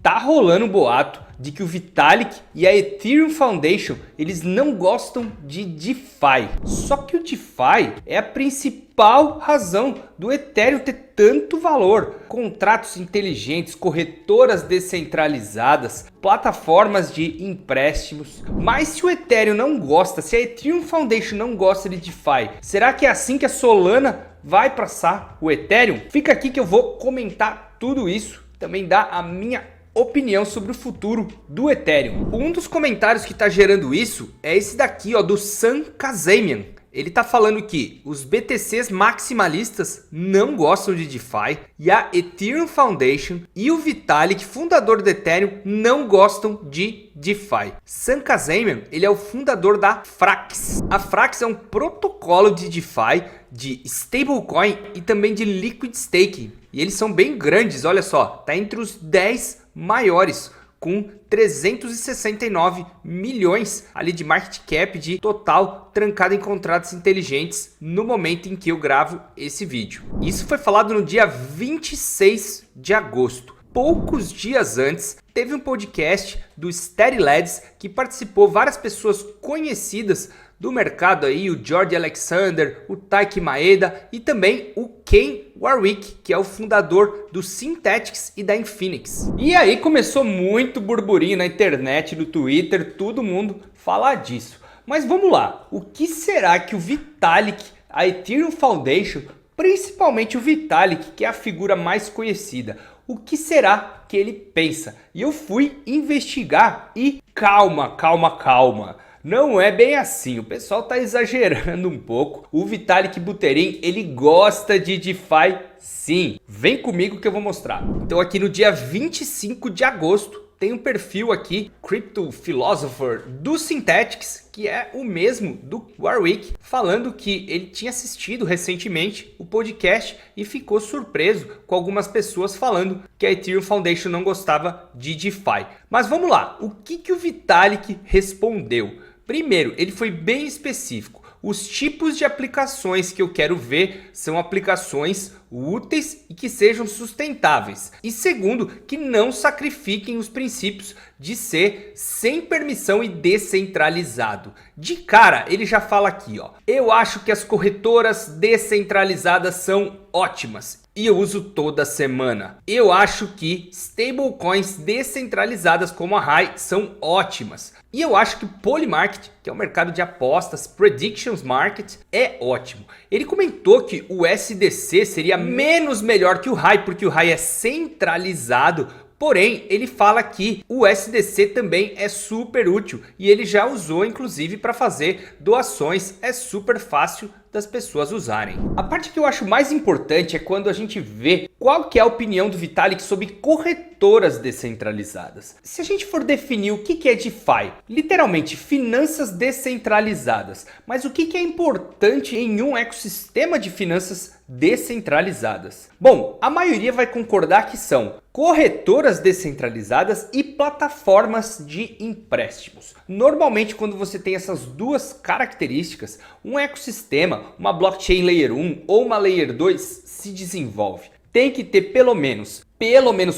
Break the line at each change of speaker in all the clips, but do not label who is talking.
tá rolando um boato de que o Vitalik e a Ethereum Foundation, eles não gostam de DeFi. Só que o DeFi é a principal razão do Ethereum ter tanto valor. Contratos inteligentes, corretoras descentralizadas, plataformas de empréstimos. Mas se o Ethereum não gosta, se a Ethereum Foundation não gosta de DeFi, será que é assim que a Solana vai passar o Ethereum? Fica aqui que eu vou comentar tudo isso, também dar a minha opinião sobre o futuro do Ethereum. Um dos comentários que está gerando isso é esse daqui, ó, do Sam Kazemian. Ele está falando que os BTCs maximalistas não gostam de DeFi e a Ethereum Foundation e o Vitalik, fundador do Ethereum, não gostam de DeFi. Sam Kazemian, ele é o fundador da Frax. A Frax é um protocolo de DeFi, de stablecoin e também de liquid staking. E eles são bem grandes, olha só, tá entre os 10 maiores, com 369 milhões ali de market cap de total trancado em contratos inteligentes no momento em que eu gravo esse vídeo. Isso foi falado no dia 26 de agosto. Poucos dias antes, teve um podcast do Steady Lads que participou várias pessoas conhecidas do mercado aí, o George Alexander, o Taiki Maeda e também o Ken Warwick, que é o fundador do Synthetix e da Infinix. E aí começou muito burburinho na internet, no Twitter, todo mundo falar disso. Mas vamos lá, o que será que o Vitalik, a Ethereum Foundation, principalmente o Vitalik, que é a figura mais conhecida, o que será que ele pensa? E eu fui investigar e calma. Não é bem assim, o pessoal tá exagerando um pouco. O Vitalik Buterin, ele gosta de DeFi sim. Vem comigo que eu vou mostrar. Então aqui no dia 25 de agosto, tem um perfil aqui, Crypto Philosopher do Synthetix, que é o mesmo do Warwick, falando que ele tinha assistido recentemente o podcast e ficou surpreso com algumas pessoas falando que a Ethereum Foundation não gostava de DeFi. Mas vamos lá, o que o Vitalik respondeu? Primeiro, ele foi bem específico. Os tipos de aplicações que eu quero ver são aplicações úteis e que sejam sustentáveis. E segundo, que não sacrifiquem os princípios de ser sem permissão e descentralizado. De cara, ele já fala aqui, ó. Eu acho que as corretoras descentralizadas são ótimas e eu uso toda semana. Eu acho que stablecoins descentralizadas como a RAI são ótimas. E eu acho que o Polymarket, que é o mercado de apostas, Predictions Market, é ótimo. Ele comentou que o SDC seria menos melhor que o RAI, porque o RAI é centralizado. Porém, ele fala que o SDC também é super útil e ele já usou inclusive para fazer doações. É super fácil das pessoas usarem. A parte que eu acho mais importante é quando a gente vê qual que é a opinião do Vitalik sobre corretoras descentralizadas. Se a gente for definir o que é DeFi, literalmente finanças descentralizadas, mas o que é importante em um ecossistema de finanças descentralizadas? Bom, a maioria vai concordar que são corretoras descentralizadas e plataformas de empréstimos. Normalmente, quando você tem essas duas características, um ecossistema, uma blockchain layer 1 ou uma layer 2 se desenvolve. Tem que ter pelo menos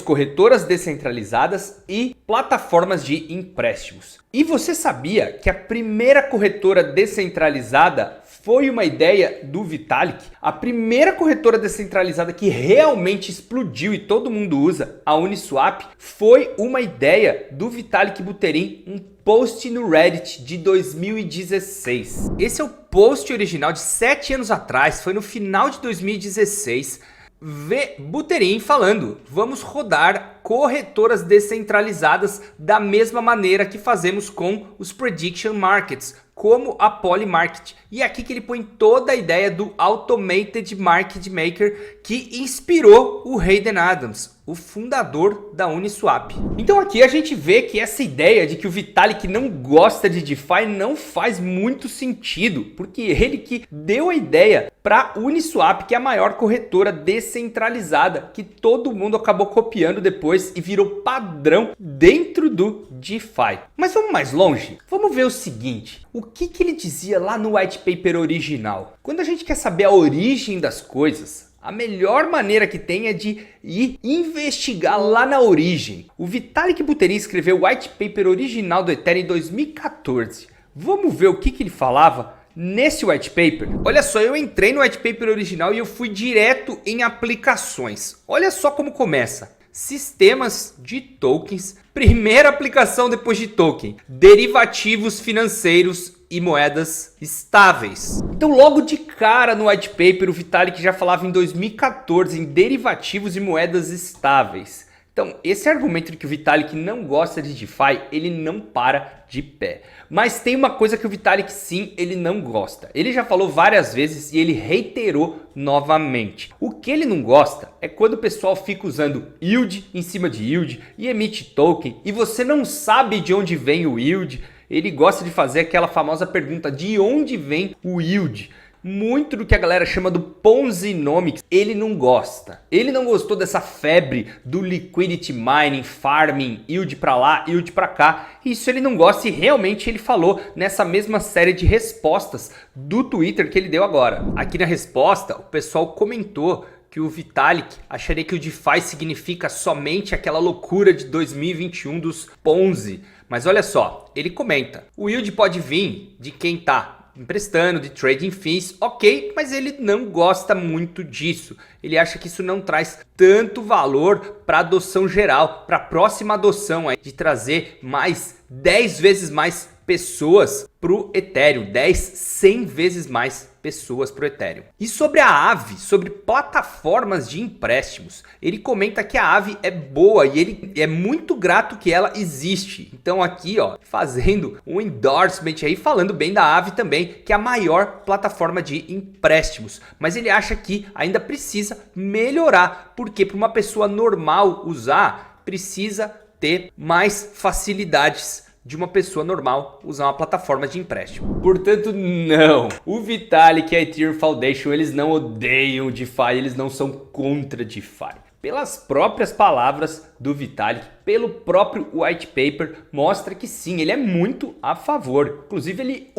corretoras descentralizadas e plataformas de empréstimos. E você sabia que a primeira corretora descentralizada foi uma ideia do Vitalik? A primeira corretora descentralizada que realmente explodiu e todo mundo usa, a Uniswap, foi uma ideia do Vitalik Buterin, um post no Reddit de 2016. Esse é o post original de 7 anos atrás, foi no final de 2016. Vê Buterin falando, vamos rodar corretoras descentralizadas da mesma maneira que fazemos com os Prediction Markets, como a Polymarket. E aqui que ele põe toda a ideia do Automated Market Maker que inspirou o Hayden Adams, o fundador da Uniswap. Então aqui a gente vê que essa ideia de que o Vitalik não gosta de DeFi não faz muito sentido, porque ele que deu a ideia para a Uniswap, que é a maior corretora descentralizada, que todo mundo acabou copiando depois e virou padrão dentro do DeFi. Mas vamos mais longe? Vamos ver o seguinte, o que ele dizia lá no white paper original? Quando a gente quer saber a origem das coisas, A melhor maneira que tem é de ir investigar lá na origem. O Vitalik Buterin escreveu o white paper original do Ethereum em 2014. Vamos ver o que ele falava nesse white paper? Olha só, eu entrei no white paper original e eu fui direto em aplicações. Olha só como começa. Sistemas de tokens, primeira aplicação depois de token, derivativos financeiros e moedas estáveis. Então logo de cara no white paper o Vitalik já falava em 2014 em derivativos e moedas estáveis. Então esse argumento de que o Vitalik não gosta de DeFi, ele não para de pé. Mas tem uma coisa que o Vitalik sim, ele não gosta. Ele já falou várias vezes e ele reiterou novamente. O que ele não gosta é quando o pessoal fica usando yield em cima de yield e emite token e você não sabe de onde vem o yield. Ele gosta de fazer aquela famosa pergunta: de onde vem o yield? Muito do que a galera chama do Ponzinomics, ele não gosta. Ele não gostou dessa febre do liquidity mining, farming, yield pra lá, yield pra cá. Isso ele não gosta e realmente ele falou nessa mesma série de respostas do Twitter que ele deu agora. Aqui na resposta, o pessoal comentou que o Vitalik acharia que o DeFi significa somente aquela loucura de 2021 dos Ponzi. Mas olha só, ele comenta: o yield pode vir de quem tá emprestando, de trading fees, ok, mas ele não gosta muito disso. Ele acha que isso não traz tanto valor para a adoção geral, para a próxima adoção aí, de trazer mais 10 vezes mais pessoas para o Ethereum, 10, 100 vezes mais pessoas para o Ethereum. E sobre a Aave, sobre plataformas de empréstimos, ele comenta que a Aave é boa e ele é muito grato que ela existe. Então aqui, ó, fazendo um endorsement aí, falando bem da Aave também, que é a maior plataforma de empréstimos. Mas ele acha que ainda precisa melhorar, porque para uma pessoa normal usar, precisa ter mais facilidades de uma pessoa normal usar uma plataforma de empréstimo. Portanto, não. O Vitalik e a Ethereum Foundation, eles não odeiam DeFi, eles não são contra DeFi. Pelas próprias palavras do Vitalik, pelo próprio white paper, mostra que sim, ele é muito a favor. Inclusive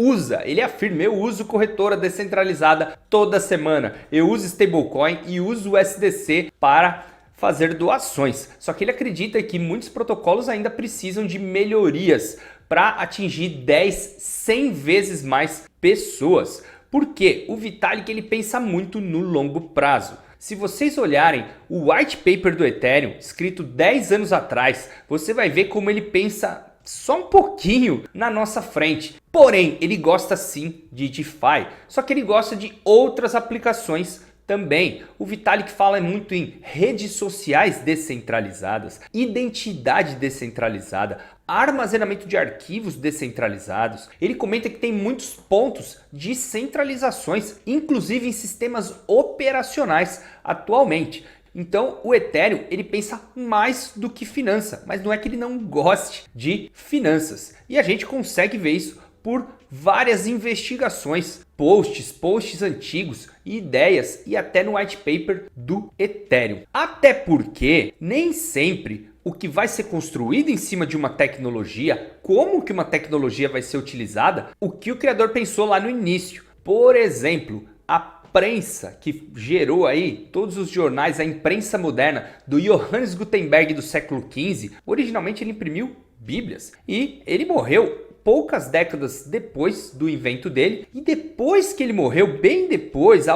ele afirma: eu uso corretora descentralizada toda semana, eu uso stablecoin e uso o USDC para fazer doações. Só que ele acredita que muitos protocolos ainda precisam de melhorias para atingir 10, 100 vezes mais pessoas. Porque o Vitalik ele pensa muito no longo prazo. Se vocês olharem o white paper do Ethereum, escrito 10 anos atrás, você vai ver como ele pensa só um pouquinho na nossa frente. Porém, ele gosta sim de DeFi, só que ele gosta de outras aplicações também. O Vitalik fala muito em redes sociais descentralizadas, identidade descentralizada, armazenamento de arquivos descentralizados. Ele comenta que tem muitos pontos de centralizações, inclusive em sistemas operacionais atualmente. Então o Ethereum ele pensa mais do que finança, mas não é que ele não goste de finanças. E a gente consegue ver isso por várias investigações, posts antigos, ideias e até no white paper do Ethereum. Até porque nem sempre o que vai ser construído em cima de uma tecnologia, como que uma tecnologia vai ser utilizada, o que o criador pensou lá no início. Por exemplo, a prensa que gerou aí todos os jornais, a imprensa moderna do Johannes Gutenberg do século XV, originalmente ele imprimiu bíblias e ele morreu poucas décadas depois do invento dele, e depois que ele morreu, bem depois,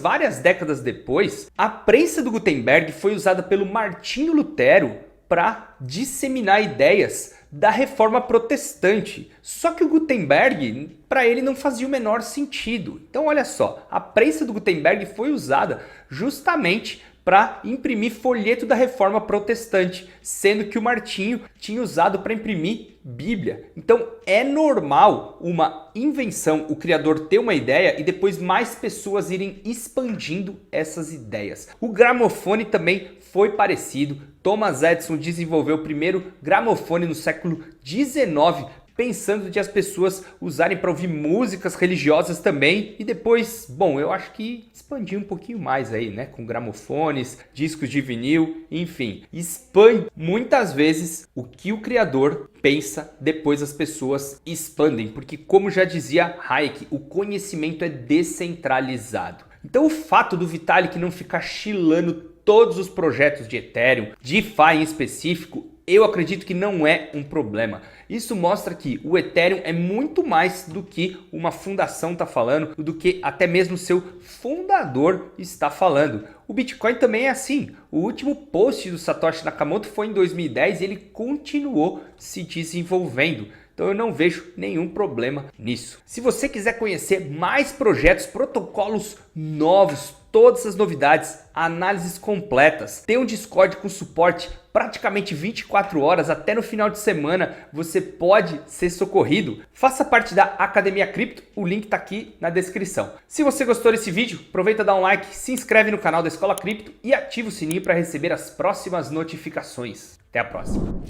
várias décadas depois, a prensa do Gutenberg foi usada pelo Martinho Lutero para disseminar ideias da reforma protestante. Só que o Gutenberg, para ele, não fazia o menor sentido. Então olha só, a prensa do Gutenberg foi usada justamente para imprimir folheto da reforma protestante, sendo que o Martinho tinha usado para imprimir Bíblia. Então é normal uma invenção, o criador ter uma ideia e depois mais pessoas irem expandindo essas ideias. O gramofone também foi parecido. Thomas Edison desenvolveu o primeiro gramofone no século XIX, pensando de as pessoas usarem para ouvir músicas religiosas também. E depois, bom, eu acho que expandiu um pouquinho mais aí, né? Com gramofones, discos de vinil, enfim. Expande muitas vezes o que o criador pensa, depois as pessoas expandem. Porque como já dizia Hayek, o conhecimento é descentralizado. Então o fato do Vitalik não ficar chilando todos os projetos de Ethereum, DeFi em específico, eu acredito que não é um problema. Isso mostra que o Ethereum é muito mais do que uma fundação está falando, do que até mesmo seu fundador está falando. O Bitcoin também é assim. O último post do Satoshi Nakamoto foi em 2010 e ele continuou se desenvolvendo. Então eu não vejo nenhum problema nisso. Se você quiser conhecer mais projetos, protocolos novos, todas as novidades, análises completas, tem um Discord com suporte praticamente 24 horas, até no final de semana você pode ser socorrido. Faça parte da Academia Cripto, o link está aqui na descrição. Se você gostou desse vídeo, aproveita, dá um like, se inscreve no canal da Escola Cripto e ativa o sininho para receber as próximas notificações. Até a próxima!